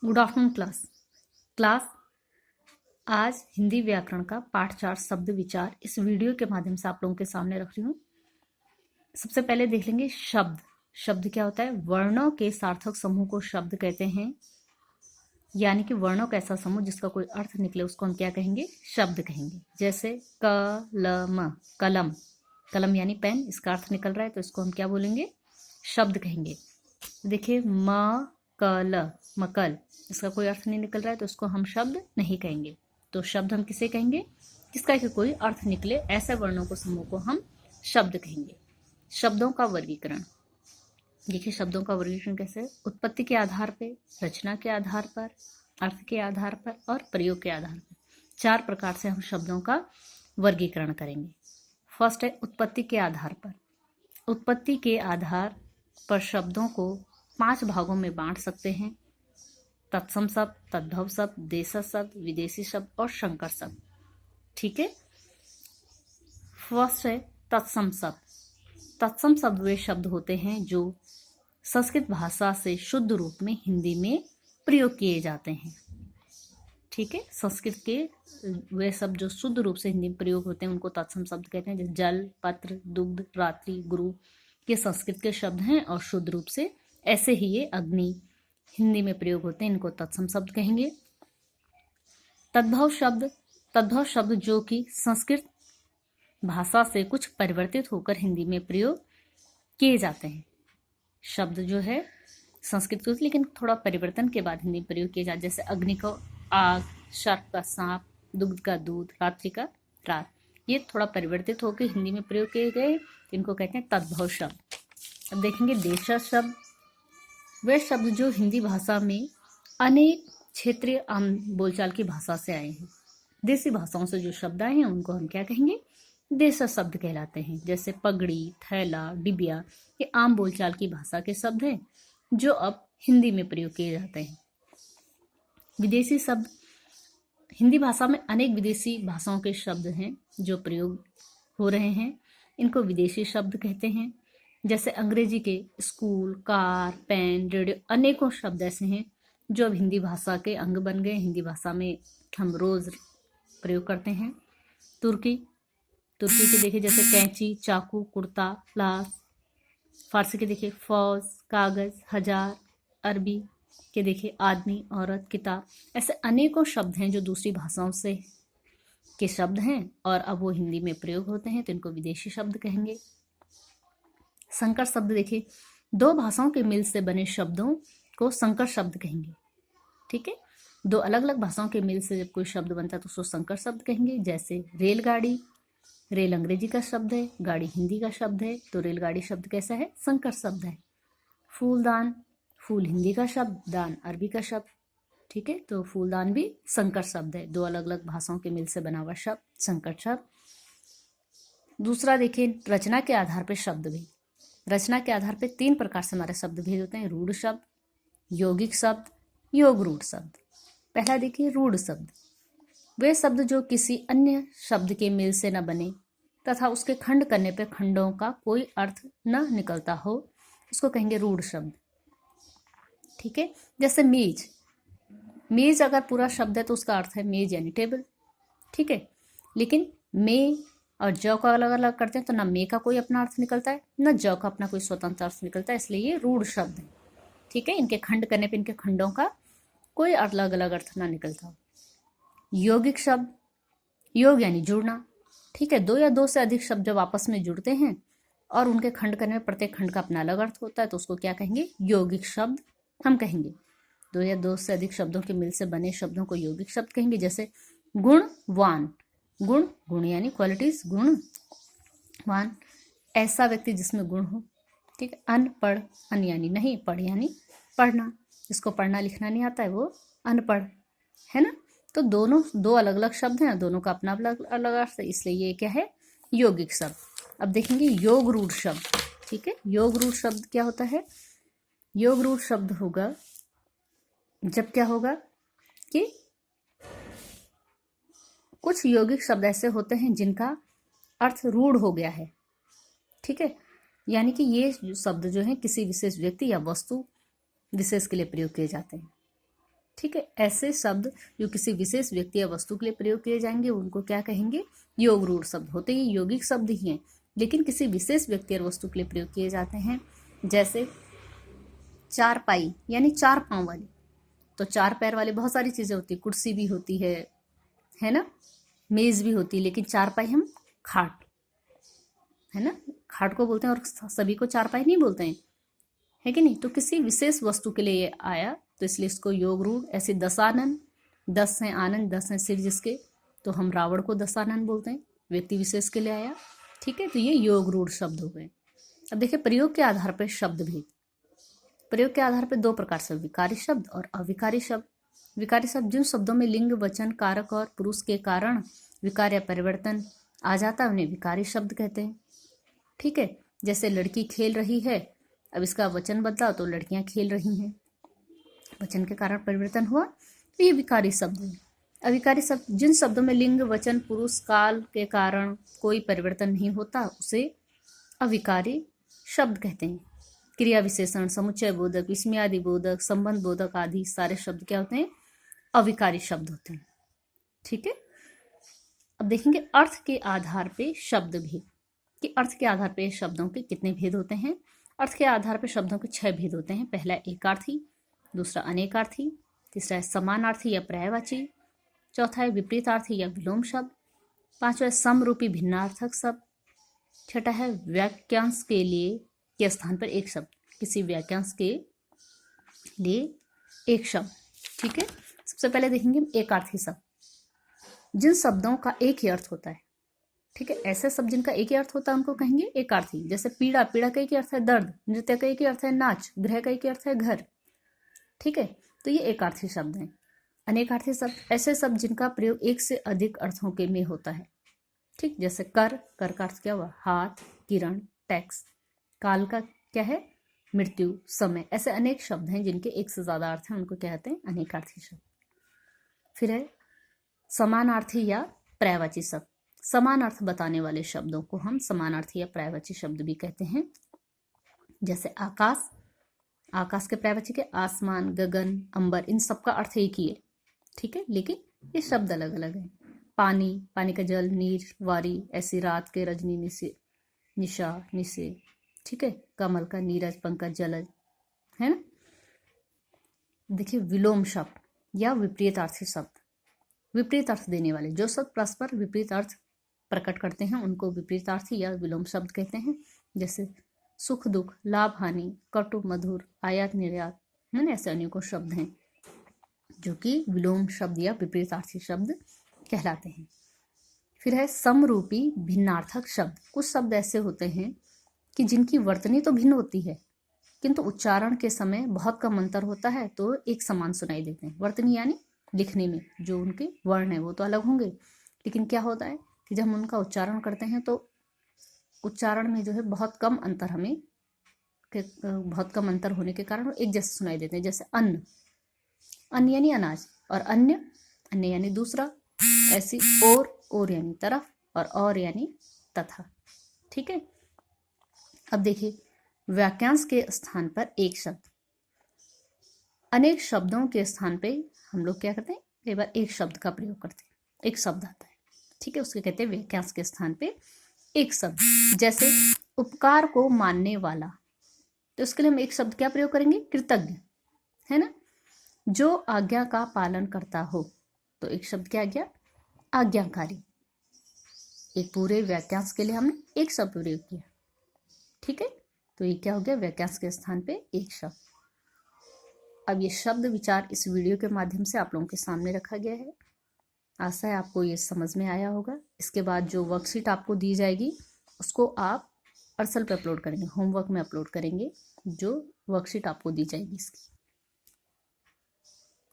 Good afternoon class. आज हिंदी व्याकरण का पाठ 4 शब्द विचार इस वीडियो के माध्यम से आप लोगों के सामने रख रही हूँ। सबसे पहले देख लेंगे शब्द। शब्द क्या होता है? वर्णों के सार्थक समूह को शब्द कहते हैं, यानी कि वर्णों का ऐसा समूह जिसका कोई अर्थ निकले उसको हम क्या कहेंगे? शब्द कहेंगे। जैसे कलम, कलम, कलम यानी पेन, इसका अर्थ निकल रहा है तो इसको हम क्या बोलेंगे? शब्द कहेंगे। देखिए मकल, मकल, इसका कोई अर्थ नहीं निकल रहा है तो इसको हम शब्द नहीं कहेंगे। तो शब्द हम किसे कहेंगे? जिसका कि कोई अर्थ निकले ऐसे वर्णों को समूह को हम शब्द कहेंगे। शब्दों का वर्गीकरण। देखिए शब्दों का वर्गीकरण कैसे? उत्पत्ति के आधार पर, रचना के आधार पर, अर्थ के आधार पर और प्रयोग के आधार पर, 4 प्रकार से हम शब्दों का वर्गीकरण करेंगे। फर्स्ट है उत्पत्ति के आधार पर। उत्पत्ति के आधार पर शब्दों को 5 भागों में बांट सकते हैं: तत्सम शब्द, तद्भव शब्द, देशज शब्द, विदेशी शब्द और संकर शब्द। ठीक है। फर्स्ट है तत्सम शब्द। तत्सम शब्द वे शब्द होते हैं जो संस्कृत भाषा से शुद्ध रूप में हिंदी में प्रयोग किए जाते हैं। ठीक है। संस्कृत के वे शब्द जो शुद्ध रूप से हिंदी में प्रयोग होते हैं उनको तत्सम शब्द कहते हैं। जैसे जल, पत्र, दुग्ध, रात्रि, गुरु, ये संस्कृत के शब्द हैं और शुद्ध रूप से ऐसे ही ये अग्नि हिंदी में प्रयोग होते हैं, इनको तत्सम शब्द कहेंगे। तद्भव शब्द। तद्भव शब्द जो कि संस्कृत भाषा से कुछ परिवर्तित होकर हिंदी में प्रयोग किए जाते हैं। शब्द जो है संस्कृत के लेकिन थोड़ा परिवर्तन के बाद हिंदी में प्रयोग किए जाते, जैसे अग्नि को आग, सर्प का सांप, दुग्ध का दूध, रात्रि का रात, ये थोड़ा परिवर्तित होकर हिंदी में प्रयोग किए गए, इनको कहते हैं तद्भव शब्द। अब देखेंगे देशज शब्द। वे शब्द जो हिंदी भाषा में अनेक क्षेत्रीय आम बोलचाल की भाषा से आए हैं। देसी भाषाओं से जो शब्द आए हैं उनको हम क्या कहेंगे? देशज शब्द कहलाते हैं। जैसे पगड़ी, थैला, डिबिया, ये आम बोलचाल की भाषा के शब्द हैं जो अब हिंदी में प्रयोग किए जाते हैं। विदेशी शब्द। हिंदी भाषा में अनेक विदेशी भाषाओं के शब्द हैं जो प्रयोग हो रहे हैं, इनको विदेशी शब्द कहते हैं। जैसे अंग्रेजी के स्कूल, कार, पेन, रेडियो, अनेकों शब्द ऐसे हैं जो अब हिंदी भाषा के अंग बन गए, हिंदी भाषा में हम रोज प्रयोग करते हैं। तुर्की के देखिए जैसे कैंची, चाकू, कुर्ता, लाश। फारसी के देखिए फौज, कागज, हजार। अरबी के देखिए आदमी, औरत, किताब। ऐसे अनेकों शब्द हैं जो दूसरी भाषाओं से के शब्द हैं और अब वो हिंदी में प्रयोग होते हैं, तो इनको विदेशी शब्द कहेंगे। संकर शब्द देखिए, 2 भाषाओं के मिल से बने शब्दों को संकर शब्द कहेंगे। ठीक है। 2 अलग अलग भाषाओं के मिल से जब कोई शब्द बनता है तो उसको संकर शब्द कहेंगे। जैसे रेलगाड़ी, रेल अंग्रेजी का शब्द है, गाड़ी हिंदी का शब्द है, तो रेलगाड़ी शब्द कैसा है? संकर शब्द है। फूलदान, फूल हिंदी का शब्द, दान अरबी का शब्द। ठीक है। तो फूलदान भी संकर शब्द है, 2 अलग अलग भाषाओं के मिल से बना हुआ शब्द, संकर शब्द। दूसरा देखिए रचना के आधार पर शब्द भेद। रचना के आधार पर 3 प्रकार से हमारे शब्द भेद होते हैं: रूढ़ शब्द, यौगिक शब्द, योग रूढ़ शब्द। पहला देखिए रूढ़ शब्द। वे शब्द जो किसी अन्य शब्द के मेल से न बने तथा उसके खंड करने पर खंडों का कोई अर्थ न निकलता हो, उसको कहेंगे रूढ़ शब्द। ठीक है। जैसे मेज, मेज अगर पूरा शब्द है तो उसका अर्थ है मेज यानी टेबल। ठीक है। लेकिन मे और जौ का अलग अलग करते हैं तो ना मे का कोई अपना अर्थ निकलता है, न जौ का अपना कोई स्वतंत्र अर्थ निकलता है, इसलिए ये रूढ़ शब्द है। ठीक है। इनके खंड करने पर इनके खंडों का कोई अलग अलग अर्थ ना निकलता हो। यौगिक शब्द, योग यानी जुड़ना। ठीक है। 2 या 2 से अधिक शब्द जब आपस में जुड़ते हैं और उनके खंड करने में प्रत्येक खंड का अपना अलग अर्थ होता है तो उसको क्या कहेंगे? यौगिक शब्द हम कहेंगे। 2 या 2 से अधिक शब्दों के मिल से बने शब्दों को यौगिक शब्द कहेंगे। जैसे गुणवान, गुण यानी क्वालिटीज, गुणवान, ऐसा व्यक्ति जिसमें गुण हो। ठीक है। अनपढ़, अन यानी नहीं, पढ़ यानी पढ़ना, जिसको पढ़ना लिखना नहीं आता है वो अनपढ़ है ना। तो दोनों 2 अलग अलग शब्द हैं, दोनों का अपना अलग अलग अर्थ है, इसलिए ये क्या है? यौगिक शब्द। अब देखेंगे योग रूढ़ शब्द। ठीक है। योग रूढ़ शब्द क्या होता है? योग रूढ़ शब्द होगा जब क्या होगा कि कुछ यौगिक शब्द ऐसे होते हैं जिनका अर्थ रूढ़ हो गया है। ठीक है। यानी कि ये शब्द जो है किसी विशेष व्यक्ति या वस्तु विशेष के लिए प्रयोग किए जाते हैं। ठीक है, ऐसे शब्द जो किसी विशेष व्यक्ति या वस्तु के लिए प्रयोग किए जाएंगे उनको क्या कहेंगे? योग रूढ़ शब्द। होते ही यौगिक शब्द ही हैं, लेकिन किसी विशेष व्यक्ति और वस्तु के लिए प्रयोग किए जाते हैं। जैसे चारपाई यानी चार पांव वाली, तो चार पैर वाले बहुत सारी चीजें होती है, कुर्सी भी होती है ना, मेज भी होती है, लेकिन चारपाई हम खाट, है ना, खाट को बोलते हैं और सभी को चारपाई नहीं बोलते हैं, है कि नहीं। तो किसी विशेष वस्तु के लिए ये आया, तो इसलिए इसको योग रूढ़। ऐसे दशानन, 10 हैं आनंद, 10 हैं सिर जिसके, तो हम रावण को दशानन बोलते हैं, व्यक्ति विशेष के लिए आया। ठीक है, तो ये योग रूढ़ शब्द हो गए। अब देखिए प्रयोग के आधार पर शब्द भेद। प्रयोग के आधार पर दो प्रकार से, विकारी शब्द और अविकारी शब्द। विकारी शब्द जिन शब्दों में लिंग, वचन, कारक और पुरुष के कारण विकार या परिवर्तन आ जाता है उन्हें विकारी शब्द कहते हैं। ठीक है, जैसे लड़की खेल रही है, अब इसका वचन बदला तो लड़कियां खेल रही हैं, वचन के कारण परिवर्तन हुआ, तो ये विकारी शब्द है। अविकारी शब्द जिन शब्दों में लिंग, वचन, पुरुष, काल के कारण कोई परिवर्तन नहीं होता उसे अविकारी शब्द कहते हैं। क्रिया विशेषण, समुच्चय बोधक, विस्मयादि बोधक, संबंध बोधक आदि सारे शब्द क्या होते हैं? अविकारी शब्द होते हैं। ठीक है, अब देखेंगे अर्थ के आधार पे शब्द भेद, कि अर्थ के आधार पे शब्दों के कितने भेद होते हैं। अर्थ के आधार पे शब्दों के 6 भेद होते हैं। पहला एकार्थी, दूसरा अनेकार्थी, तीसरा है समानार्थी या पर्यायवाची, चौथा है विपरीतार्थी या विलोम शब्द, पांचवा है समरूपी भिन्नार्थक शब्द, छठा है वाक्यांश के लिए के स्थान पर एक शब्द, किसी वाक्यांश के लिए एक शब्द। ठीक है, सबसे पहले देखेंगे एकार्थी शब्द, जिन शब्दों का एक ही अर्थ होता है। ठीक है, ऐसे शब्द जिनका एक ही अर्थ होता है उनको कहेंगे एकार्थी। जैसे पीड़ा, पीड़ा का एक ही अर्थ है दर्द, नृत्य का एक ही अर्थ है नाच, गृह का एक ही अर्थ है घर। ठीक है, तो ये एकार्थी शब्द हैं। अनेकार्थी शब्द ऐसे शब्द जिनका प्रयोग एक से अधिक अर्थों के में होता है। ठीक, जैसे कर, कर का अर्थ क्या हुआ? हाथ, किरण, टैक्स। काल का क्या है? मृत्यु, समय। ऐसे अनेक शब्द हैं जिनके एक से ज्यादा अर्थ हैं, उनको क्या कहते हैं? अनेकार्थी शब्द। फिर है समानार्थी या पर्यायवाची शब्द। समान अर्थ बताने वाले शब्दों को हम समानार्थी या पर्यायवाची शब्द भी कहते हैं। जैसे आकाश, आकाश के पर्यायवाची के आसमान, गगन, अंबर, इन सब का अर्थ एक ही है। ठीक है, लेकिन ये शब्द अलग अलग हैं। पानी, पानी का जल, नीर, वारी, ऐसी रात के रजनी, निशा, निशे। ठीक है, कमल का नीरज, पंकज, जलज, है ना। देखिए विलोम शब्द या विपरीतार्थी शब्द, विपरीत अर्थ देने वाले जो शब्द परस्पर विपरीत अर्थ प्रकट करते हैं उनको विपरीतार्थी या विलोम शब्द कहते हैं। जैसे सुख, दुख, लाभ, हानि, कटु, मधुर, आयात, निर्यात, है ना। ऐसे अनेकों शब्द हैं जो कि विलोम शब्द या विपरीतार्थी शब्द कहलाते हैं। फिर है समरूपी भिन्नार्थक शब्द। कुछ शब्द ऐसे होते हैं कि जिनकी वर्तनी तो भिन्न होती है किंतु उच्चारण के समय बहुत कम अंतर होता है, तो एक समान सुनाई देते हैं। वर्तनी यानी लिखने में जो उनके वर्ण है वो तो अलग होंगे, लेकिन क्या होता है कि जब हम उनका उच्चारण करते हैं तो उच्चारण में जो है बहुत कम अंतर बहुत कम अंतर होने के कारण वो एक जैसे सुनाई देते हैं। जैसे अन्न, अन्न यानी अनाज, और अन्य, अन्य यानी दूसरा। ऐसी और यानी तरफ, और यानी तथा। ठीक है, अब देखिए वाक्यांश के स्थान पर एक शब्द। अनेक शब्दों के स्थान पे हम लोग क्या करते हैं? कई बार एक शब्द का प्रयोग करते हैं, एक शब्द आता है। ठीक है, उसके कहते हैं वाक्यांश के स्थान पे एक शब्द। जैसे उपकार को मानने वाला, तो उसके लिए हम एक शब्द क्या प्रयोग करेंगे? कृतज्ञ, है ना। जो आज्ञा का पालन करता हो, तो एक शब्द क्या आ गया? आज्ञाकारी। एक पूरे वाक्यांश के लिए हमने एक शब्द प्रयोग किया। ठीक है, तो ये क्या हो गया? वाक्यांश के स्थान पे एक शब्द। अब ये शब्द विचार इस वीडियो के माध्यम से आप लोगों के सामने रखा गया है। आशा है आपको ये समझ में आया होगा। इसके बाद जो वर्कशीट आपको दी जाएगी उसको आप अर्सल पे अपलोड करेंगे, होमवर्क में अपलोड करेंगे, जो वर्कशीट आपको दी जाएगी इसकी।